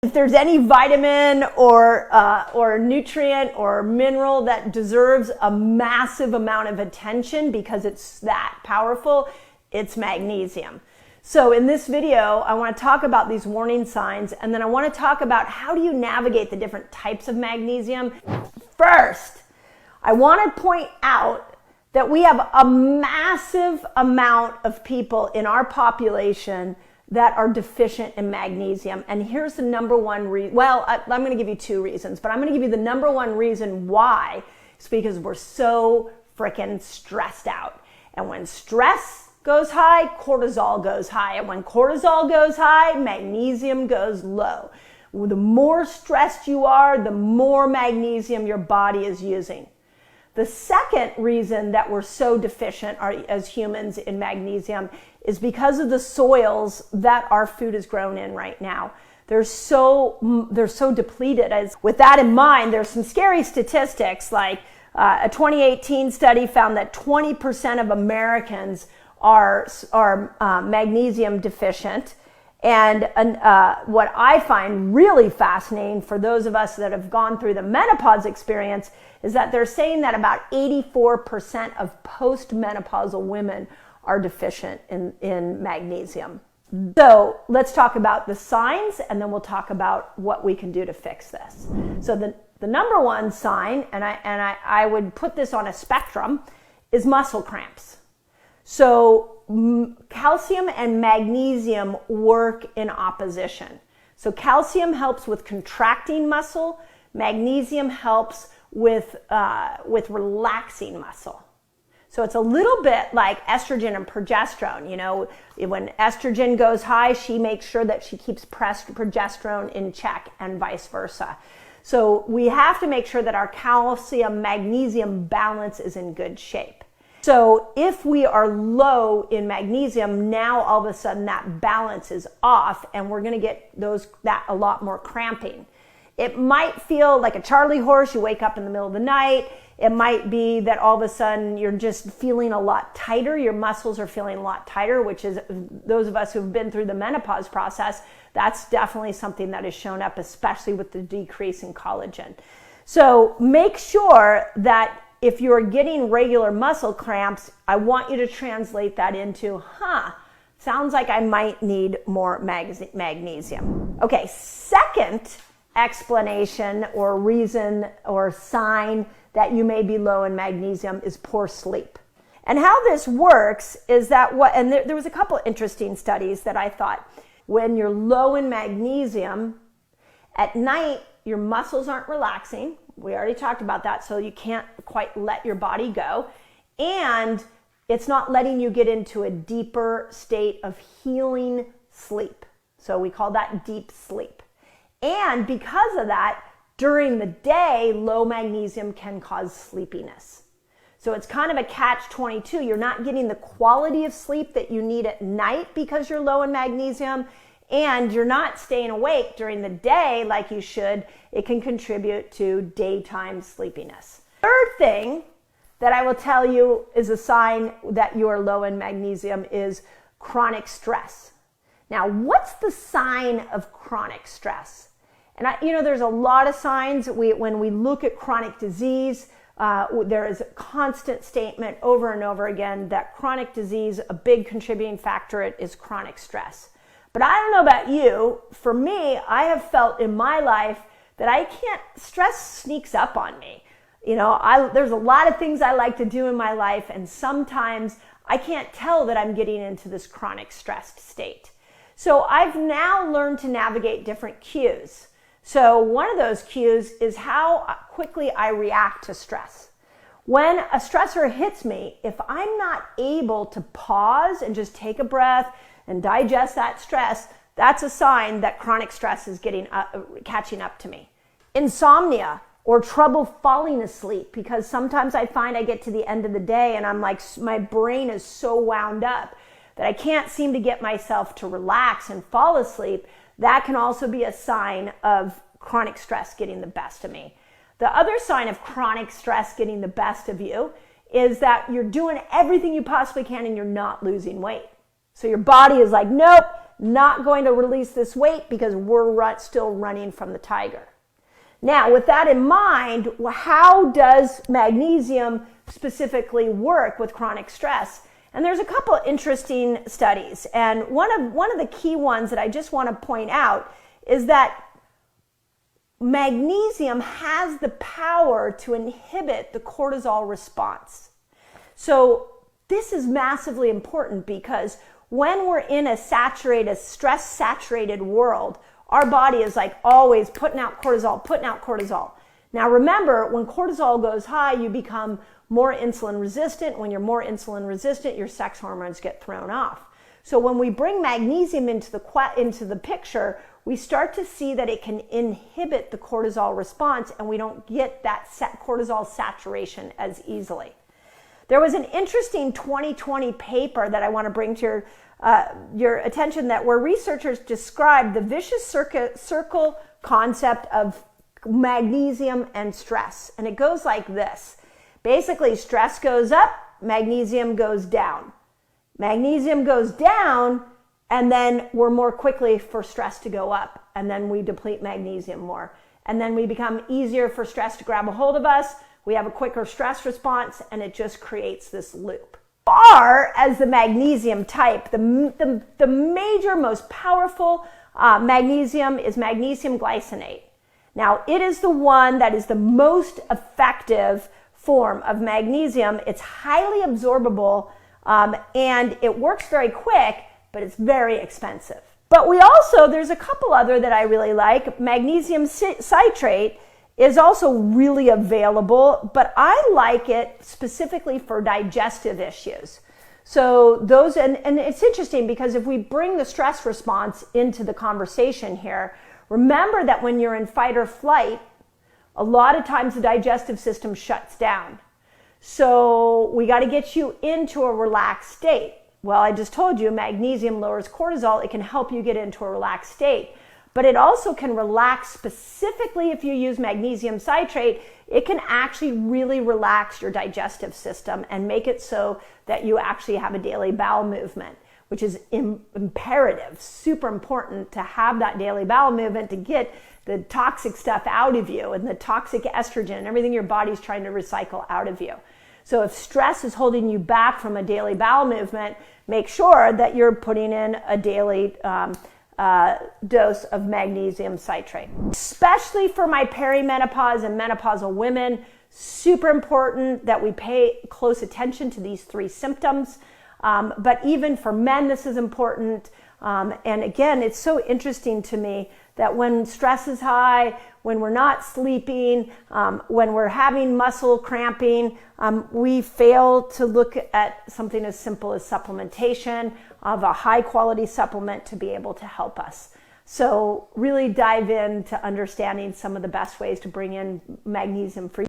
If there's any vitamin or nutrient or mineral that deserves a massive amount of attention because it's that powerful, it's magnesium. So in this video, I want to talk about these warning signs, and then I want to talk about how do you navigate the different types of magnesium. First, I want to point out that we have a massive amount of people in our population that are deficient in magnesium. And here's the number one reason. Well, I'm going to give you two reasons, but I'm going to give you the number one reason why. It's because we're so freaking stressed out. And when stress goes high, cortisol goes high. And when cortisol goes high, magnesium goes low. The more stressed you are, the more magnesium your body is using. The second reason that we're so deficient as humans in magnesium is because of the soils that our food is grown in right now. They're so depleted. With that in mind, there's some scary statistics, like a 2018 study found that 20% of Americans are magnesium deficient. And what I find really fascinating for those of us that have gone through the menopause experience is that they're saying that about 84% of postmenopausal women are deficient in magnesium. So let's talk about the signs, and then we'll talk about what we can do to fix this. So the number one sign, and I would put this on a spectrum, is muscle cramps. So calcium and magnesium work in opposition. So calcium helps with contracting muscle. Magnesium helps with relaxing muscle. So it's a little bit like estrogen and progesterone. You know, when estrogen goes high, she makes sure that she keeps progesterone in check, and vice versa. So we have to make sure that our calcium magnesium balance is in good shape. So if we are low in magnesium, now all of a sudden that balance is off, and we're going to get that a lot more cramping. It might feel like a Charlie horse. You wake up in the middle of the night. It might be that all of a sudden you're just feeling a lot tighter. Your muscles are feeling a lot tighter, which is, those of us who've been through the menopause process, that's definitely something that has shown up, especially with the decrease in collagen. So make sure that if you're getting regular muscle cramps, I want you to translate that into, sounds like I might need more magnesium. Okay, second explanation or reason or sign that you may be low in magnesium is poor sleep. And how this works is that there was a couple interesting studies that I thought. When you're low in magnesium, at night your muscles aren't relaxing. We already talked about that, so you can't quite let your body go. And it's not letting you get into a deeper state of healing sleep. So we call that deep sleep. And because of that, during the day, low magnesium can cause sleepiness. So it's kind of a catch-22. You're not getting the quality of sleep that you need at night because you're low in magnesium, and you're not staying awake during the day like you should. It can contribute to daytime sleepiness. Third thing that I will tell you is a sign that you are low in magnesium is chronic stress. Now, what's the sign of chronic stress? And there's a lot of signs. When we look at chronic disease, there is a constant statement over and over again that chronic disease, a big contributing factor is chronic stress. But I don't know about you. For me, I have felt in my life that stress sneaks up on me. There's a lot of things I like to do in my life, and sometimes I can't tell that I'm getting into this chronic stressed state. So I've now learned to navigate different cues. So one of those cues is how quickly I react to stress. When a stressor hits me, if I'm not able to pause and just take a breath and digest that stress, that's a sign that chronic stress is catching up to me. Insomnia or trouble falling asleep, because sometimes I find I get to the end of the day and I'm like, my brain is so wound up that I can't seem to get myself to relax and fall asleep. That can also be a sign of chronic stress getting the best of me. The other sign of chronic stress getting the best of you is that you're doing everything you possibly can and you're not losing weight. So your body is like, nope, not going to release this weight because we're still running from the tiger. Now, with that in mind, how does magnesium specifically work with chronic stress? And there's a couple of interesting studies. And one of the key ones that I just want to point out is that magnesium has the power to inhibit the cortisol response. So this is massively important because when we're in a stress-saturated world, our body is like always putting out cortisol. Now remember, when cortisol goes high, you become more insulin resistant. When you're more insulin resistant, your sex hormones get thrown off. So when we bring magnesium into the picture, we start to see that it can inhibit the cortisol response and we don't get that cortisol saturation as easily. There was an interesting 2020 paper that I want to bring to your attention where researchers described the vicious circle concept of magnesium and stress. And it goes like this. Basically, stress goes up, magnesium goes down. Magnesium goes down, and then we're more quickly for stress to go up. And then we deplete magnesium more. And then we become easier for stress to grab a hold of us. We have a quicker stress response, and it just creates this loop. As far as the magnesium type, the major, most powerful magnesium is magnesium glycinate. Now, it is the one that is the most effective form of magnesium. It's highly absorbable, and it works very quick, but it's very expensive. But there's a couple other that I really like. Magnesium citrate is also really available, but I like it specifically for digestive issues. So those, and it's interesting because if we bring the stress response into the conversation here, remember that when you're in fight or flight, a lot of times the digestive system shuts down. So we got to get you into a relaxed state. Well, I just told you magnesium lowers cortisol. It can help you get into a relaxed state. But it also can relax specifically if you use magnesium citrate. It can actually really relax your digestive system and make it so that you actually have a daily bowel movement, which is imperative, super important to have that daily bowel movement to get the toxic stuff out of you and the toxic estrogen and everything your body's trying to recycle out of you. So if stress is holding you back from a daily bowel movement, make sure that you're putting in a daily dose of magnesium citrate. Especially for my perimenopause and menopausal women, super important that we pay close attention to these three symptoms. But even for men, this is important. And again, it's so interesting to me that when stress is high, when we're not sleeping, when we're having muscle cramping, we fail to look at something as simple as supplementation of a high quality supplement to be able to help us. So really dive into understanding some of the best ways to bring in magnesium for you.